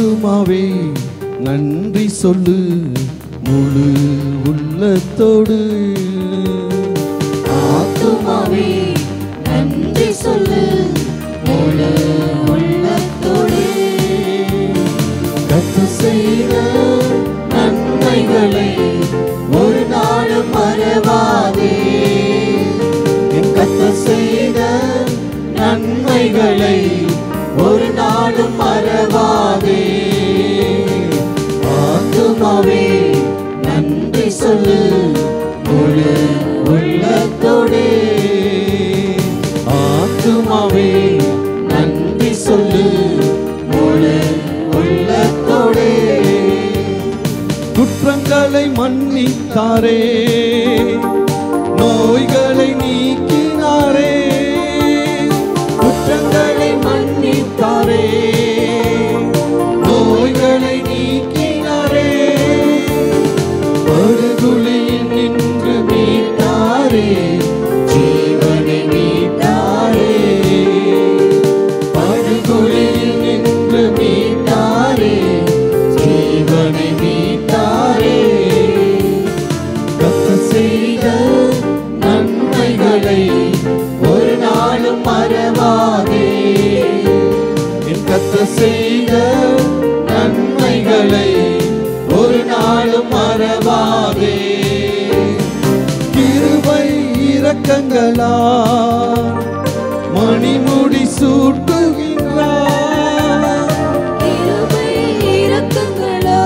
ஆத்துமாவே நன்றி சொல்லு முழு உள்ளத்தோடு. ஆத்துமாவே நன்றி சொல்லு முழு உள்ளத்தோடு. கர்த்தர் செய்த நன்மைகளை ஒரு நாளும் மறவாதே. என் கர்த்தர் செய்த நன்மைகளை ஒரு நாளும் மறவாதே. ஆத்துமாவே நன்றி சொல்லு முழு உள்ளத்தோடு. ஆத்துமாவே நன்றி சொல்லு முழு உள்ளத்தோடு. குற்றங்களை மன்னித்தாரே, நோய்களை நீக்கினாரே. குற்றங்களை மன்னித்தாரே, நோய்களை நீக்கினாரே. படுகுழியில் நின்று மீட்டாரே, ஜீவனை மீட்டாரே. படுகுழியில் நின்று மீட்டாரே, ஜீவனை மீட்டாரே. கர்த்தர் செய்த நன்மைகளை ஒரு நாளும் மறவாதே. என் கர்த்தர் செய்த நன்மைகளை ஒரு நாளும் மறவாதே. கிருபை இரக்கங்களா மணிமுடி சூட்டுகின்றார். கிருபை இரக்கங்களா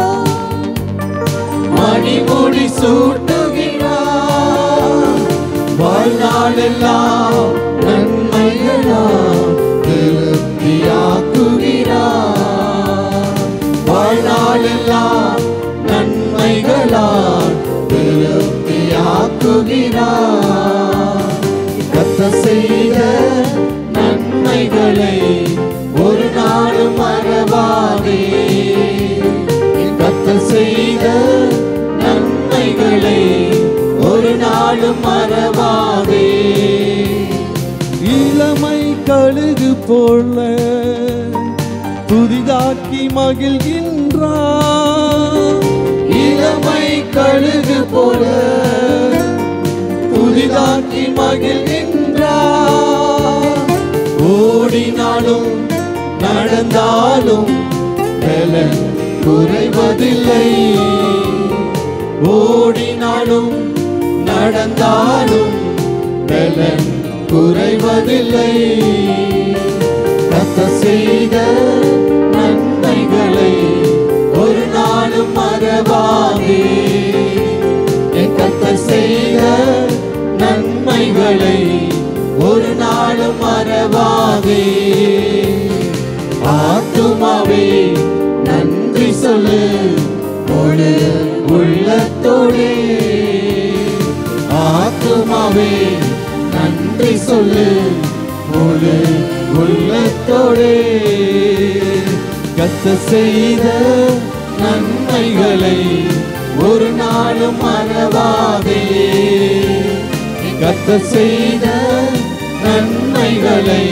மணிமுடி சூட்டுகிறார். வாழ்நாளெல்லாம் நன்மைகளால் திருப்தியாக்குகிறார். வாழ்நாளெல்லாம் நன்மைகளால் திருப்தியாக்குகிறார். கர்த்தர் செய்த நன்மைகளை ஒரு நாளும் மறவாதே. கர்த்தர் செய்த நன்மைகளை ஒரு நாளும் மறவாதே. இளமை கழுகு போல புதிதாக்கி மகிழ்கின்றார். இளமை கழுகு போல புதிதாக்கி மகிழ்கின்றார். ஓடினாலும் நடந்தாலும் பலன் குறைவதில்லை. ஓடினாலும் நடந்தாலும் பலன் குறைவதில்லை. கர்த்தர் செய்த நன்மைகளை ஒரு நாளும் மறவாதே. என் கர்த்தர் செய்த நன்மைகளை ஒரு நாளும் மறவாதே. ஆத்துமாவே நன்றி சொல்லு முழு உள்ளத்தோடு. ஆத்துமாவே நன்றி சொல்லு முழு உள்ளத்தோடு. கர்த்தர் செய்த நன்மைகளை ஒரு நாளும் மறவாதே. கர்த்தர் செய்த நன்மைகளை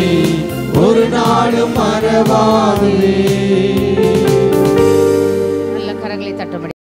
ஒரு நாளும் மறவாதே. நல்ல கரங்களை தட்டும்படி